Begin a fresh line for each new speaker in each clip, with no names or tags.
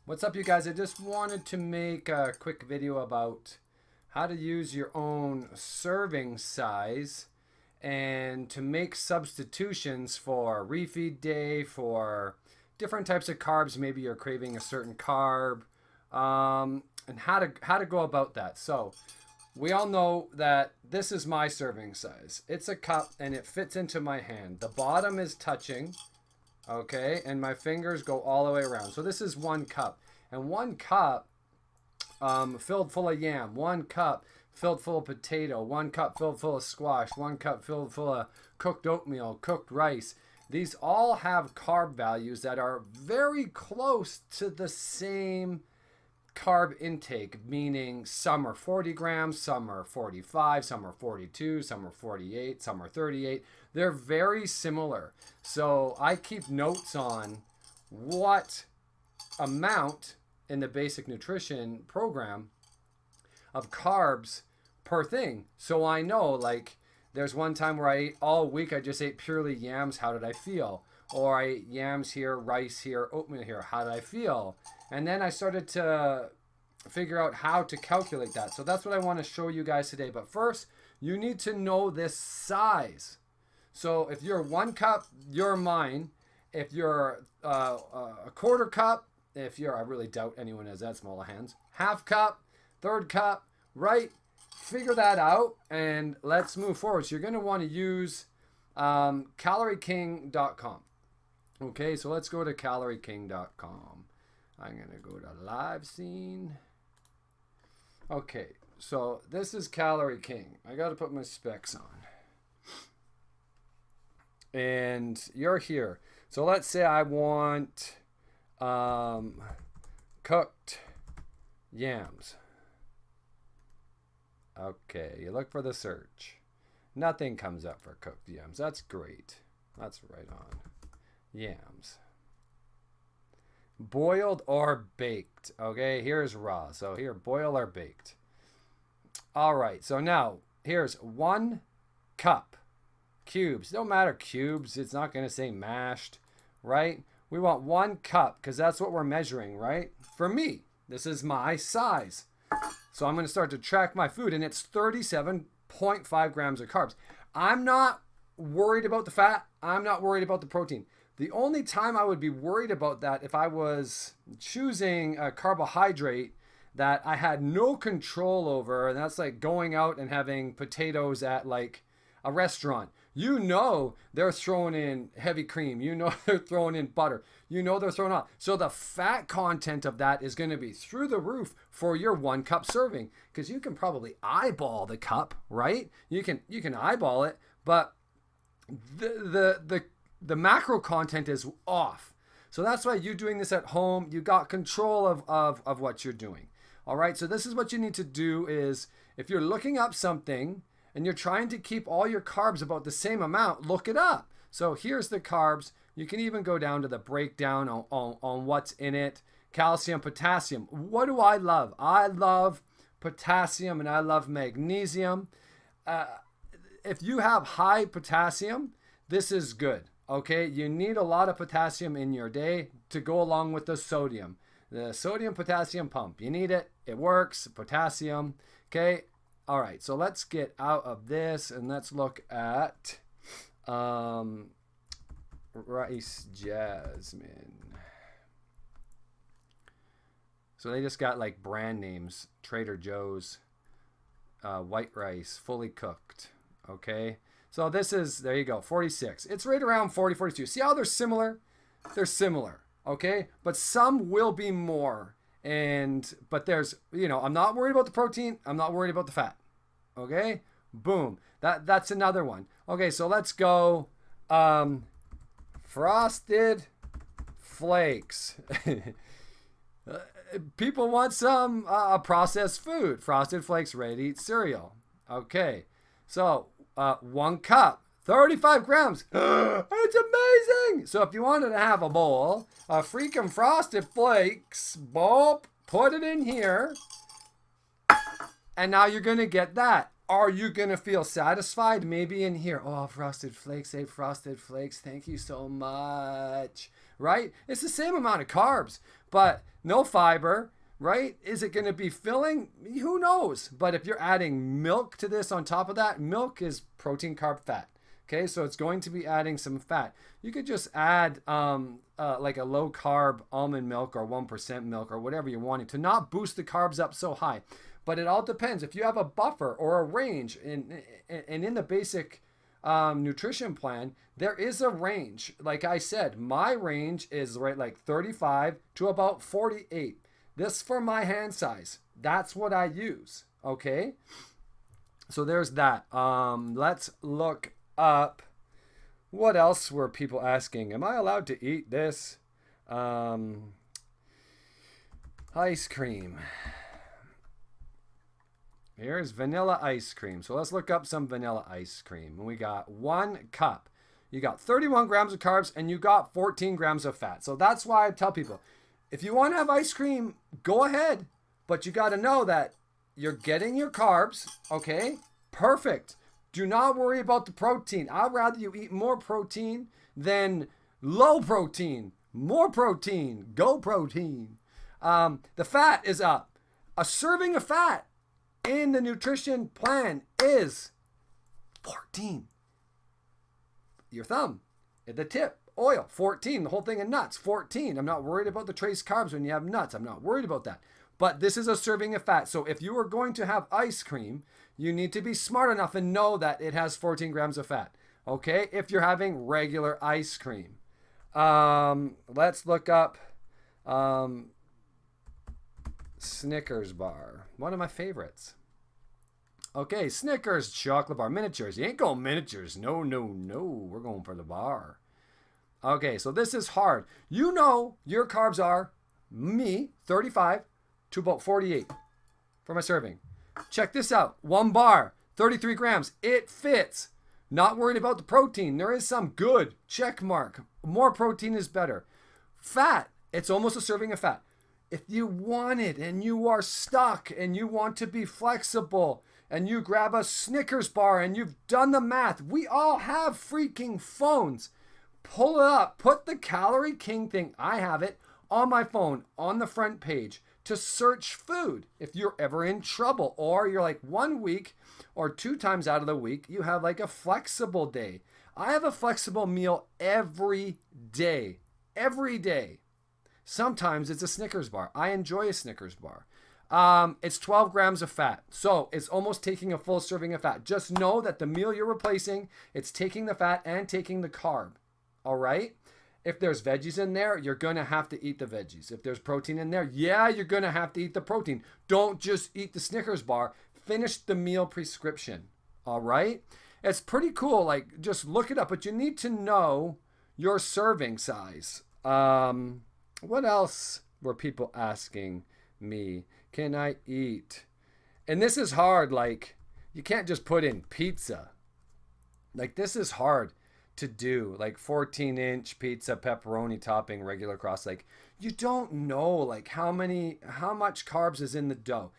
What's up, you guys? I just wanted to make a quick video about how to use your own serving size and to make substitutions for refeed day, for different types of carbs. Maybe you're craving a certain carb, and how to go about that. So we all know that this is my serving size. It's a cup and it fits into my hand. The bottom is touching. Okay, and my fingers go all the way around. So this is 1 cup. And 1 cup filled full of yam, 1 cup filled full of potato, 1 cup filled full of squash, 1 cup filled full of cooked oatmeal, cooked rice. These all have carb values that are very close to the same carb intake, meaning some are 40 grams, some are 45, some are 42, some are 48, some are 38. They're very similar. So I keep notes on what amount in the basic nutrition program of carbs per thing. So I know, like, there's one time where I ate all week, I just ate purely yams. How did I feel? Or I ate yams here, rice here, oatmeal here. How did I feel? And then I started to figure out how to calculate that. So that's what I want to show you guys today. But first, you need to know this size. So if you're 1 cup, you're mine. If you're a 1/4 cup, if you're, I really doubt anyone has that small of hands. 1/2 cup, 1/3 cup, right? Figure that out and let's move forward. So you're going to want to use calorieking.com. Okay, so let's go to calorieking.com. I'm going to go to live scene. Okay, so this is Calorie King. I got to put my specs on. And you're here. So let's say I want cooked yams. Okay, you look for the search. Nothing comes up for cooked yams. That's great. That's right on. Yams. Boiled or baked. Okay, here's raw. So here, boiled or baked. All right, so now here's 1 cup. Cubes. Don't matter cubes. It's not going to say mashed, right? We want 1 cup because that's what we're measuring, right? For me, this is my size. So I'm going to start to track my food, and it's 37.5 grams of carbs. I'm not worried about the fat. I'm not worried about the protein. The only time I would be worried about that if I was choosing a carbohydrate that I had no control over, and that's like going out and having potatoes at like a restaurant. You know they're throwing in heavy cream. You know they're throwing in butter. You know they're throwing out. So the fat content of that is going to be through the roof for your 1 cup serving, because you can probably eyeball the cup, right? You can eyeball it, but the macro content is off. So that's why you doing this at home, you got control of what you're doing. All right. So this is what you need to do is if you're looking up something and you're trying to keep all your carbs about the same amount, look it up. So here's the carbs. You can even go down to the breakdown on what's in it. Calcium, potassium. What do I love? I love potassium and I love magnesium. If you have high potassium, this is good. Okay, you need a lot of potassium in your day to go along with the sodium. The sodium potassium pump. You need it. It works. Potassium. Okay. All right, so let's get out of this and let's look at rice jasmine. So they just got like brand names. Trader Joe's, white rice, fully cooked. Okay, so this is, there you go, 46. It's right around 40, 42. See how they're similar? They're similar, okay? But some will be more. But there's, I'm not worried about the protein. I'm not worried about the fat. Okay, boom. That's another one. Okay, so let's go. Frosted flakes. People want some processed food. Frosted flakes, ready to eat cereal. Okay, so 1 cup. 35 grams. It's amazing. So if you wanted to have a bowl of freaking frosted flakes, put it in here. And now you're going to get that. Are you going to feel satisfied? Maybe in here. Oh, frosted flakes, ate frosted flakes. Thank you so much. right? It's the same amount of carbs, but no fiber, right? Is it going to be filling? Who knows? But if you're adding milk to this on top of that, milk is protein, carb, fat. Okay, so it's going to be adding some fat. You could just add like a low carb almond milk or 1% milk or whatever you're wanting to not boost the carbs up so high. But it all depends. If you have a buffer or a range, and in the basic nutrition plan, there is a range. Like I said, my range is right like 35 to about 48. This for my hand size. That's what I use. Okay, so there's that. Let's look up. What else were people asking? Am I allowed to eat this? Ice cream. Here's vanilla ice cream. So let's look up some vanilla ice cream. And we got 1 cup. You got 31 grams of carbs and you got 14 grams of fat. So that's why I tell people, if you want to have ice cream, go ahead. But you got to know that you're getting your carbs, okay? Perfect. Do not worry about the protein. I'd rather you eat more protein than low protein. More protein. Go protein. The fat is up. A serving of fat in the nutrition plan is 14. Your thumb, the tip, oil, 14. The whole thing of nuts, 14. I'm not worried about the trace carbs when you have nuts. I'm not worried about that. But this is a serving of fat. So if you are going to have ice cream, you need to be smart enough and know that it has 14 grams of fat. Okay? If you're having regular ice cream. Let's look up Snickers bar. One of my favorites. Okay, Snickers chocolate bar. Miniatures. You ain't going miniatures. No, no, no. We're going for the bar. Okay, so this is hard. You know your carbs are, me, 35 to about 48 for my serving. Check this out. 1 bar, 33 grams. It fits. Not worried about the protein. There is some good. Check mark. More protein is better. Fat. It's almost a serving of fat. If you want it and you are stuck and you want to be flexible and you grab a Snickers bar and you've done the math, we all have freaking phones. Pull it up. Put the Calorie King thing. I have it on my phone on the front page to search food if you're ever in trouble, or you're like 1 week or 2 times out of the week you have like a flexible day. I have a flexible meal every day. Sometimes it's a Snickers bar. I enjoy a Snickers bar. It's 12 grams of fat, so it's almost taking a full serving of fat. Just know that the meal you're replacing, it's taking the fat and taking the carb. All right? If there's veggies in there, you're going to have to eat the veggies. If there's protein in there, yeah, you're going to have to eat the protein. Don't just eat the Snickers bar. Finish the meal prescription. All right? It's pretty cool. Like, just look it up. But you need to know your serving size. What else were people asking me? Can I eat? And this is hard. Like, you can't just put in pizza. Like, this is hard to do, like 14-inch pizza, pepperoni topping, regular crust. Like, you don't know like how much carbs is in the dough.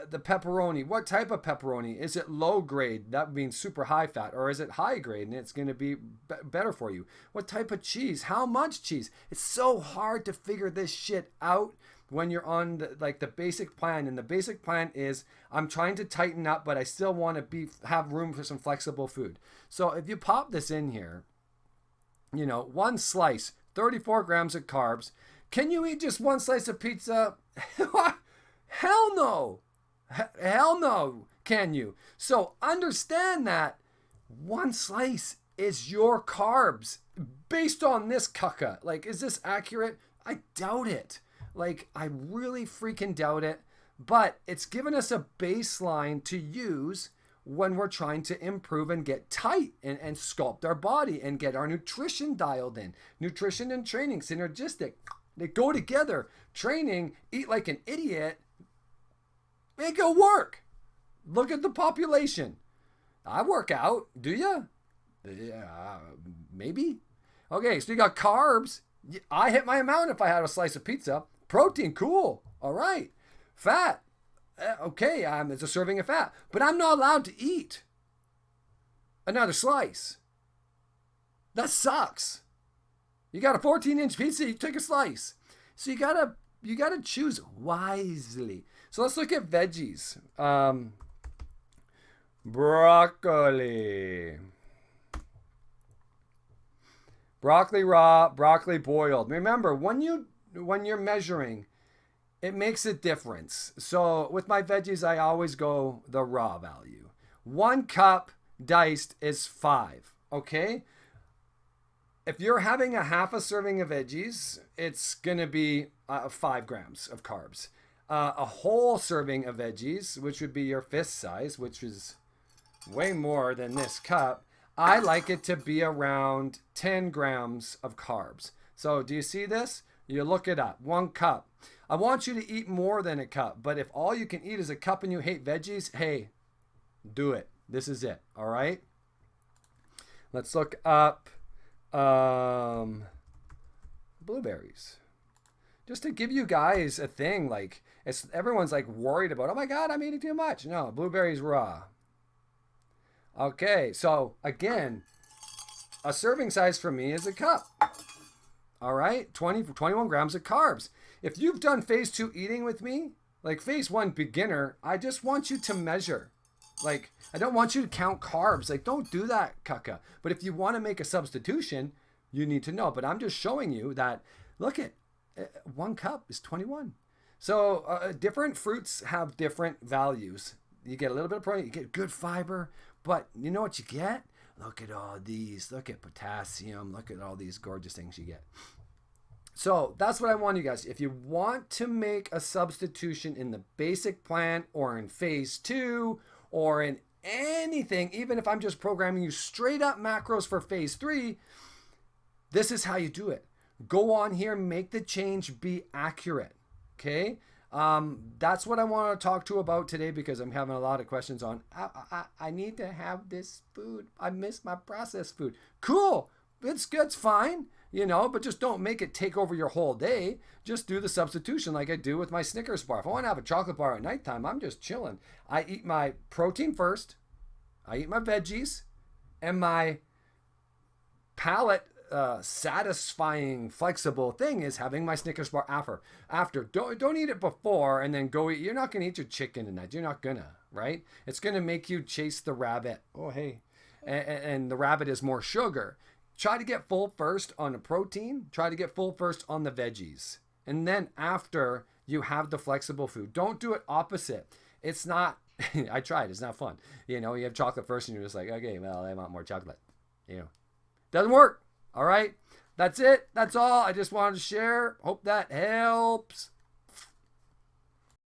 The pepperoni, what type of pepperoni? Is it low grade? That means super high fat, or is it high grade and it's going to be better for you? What type of cheese? How much cheese? It's so hard to figure this shit out when you're on the basic plan. And the basic plan is, I'm trying to tighten up, but I still want to have room for some flexible food. So if you pop this in here, 1 slice, 34 grams of carbs. Can you eat just 1 slice of pizza? Hell no. Hell no. Can you? So understand that 1 slice is your carbs based on this caca. Like, is this accurate? I doubt it. Like, I really freaking doubt it. But it's given us a baseline to use when we're trying to improve and get tight and sculpt our body and get our nutrition dialed in. Nutrition and training, synergistic. They go together. Training, eat like an idiot, make it work. Look at the population. I work out. Do you? Yeah, maybe. Okay, so you got carbs. I hit my amount if I had a slice of pizza. Protein, cool. All right. Fat. Okay, it's a serving of fat. But I'm not allowed to eat another slice. That sucks. You got a 14-inch pizza, you take a slice. So you gotta choose wisely. So let's look at veggies. Broccoli. Broccoli raw, broccoli boiled. Remember, when you're measuring, it makes a difference. So with my veggies, I always go the raw value. 1 cup diced is 5. Okay? If you're having a half a serving of veggies, it's going to be 5 grams of carbs. A whole serving of veggies, which would be your fist size, which is way more than this cup, I like it to be around 10 grams of carbs. So do you see this? You look it up. 1 cup. I want you to eat more than a cup, but if all you can eat is a cup and you hate veggies, hey, do it. This is it. All right? Let's look up blueberries. Just to give you guys a thing, like everyone's like worried about, oh my God, I'm eating too much. No, blueberries raw. Okay, so again, a serving size for me is a cup. All right, 21 grams of carbs. If you've done phase 2 eating with me, like phase 1 beginner, I just want you to measure. Like, I don't want you to count carbs. Like, don't do that, Kaka. But if you want to make a substitution, you need to know. But I'm just showing you that, look at 1 cup is 21. So different fruits have different values. You get a little bit of protein, you get good fiber, but you know what you get? Look at all these. Look at potassium. Look at all these gorgeous things you get. So that's what I want you guys. If you want to make a substitution in the basic plan or in phase 2 or in anything, even if I'm just programming you straight up macros for phase 3, this is how you do it. Go on here, make the change, be accurate. Okay? That's what I want to talk to about today because I'm having a lot of questions on, I need to have this food. I miss my processed food. Cool. It's good. It's fine. You know, but just don't make it take over your whole day. Just do the substitution like I do with my Snickers bar. If I want to have a chocolate bar at nighttime, I'm just chilling. I eat my protein first. I eat my veggies. And my palate satisfying, flexible thing is having my Snickers bar after. Don't eat it before and then go eat. You're not going to eat your chicken tonight. You're not going to, right? It's going to make you chase the rabbit. Oh, hey. And the rabbit is more sugar. Try to get full first on the protein. Try to get full first on the veggies. And then after, you have the flexible food. Don't do it opposite. It's not, I tried. It's not fun. You know, you have chocolate first and you're just like, okay, well, I want more chocolate. You know, doesn't work. All right. That's it. That's all. I just wanted to share. Hope that helps.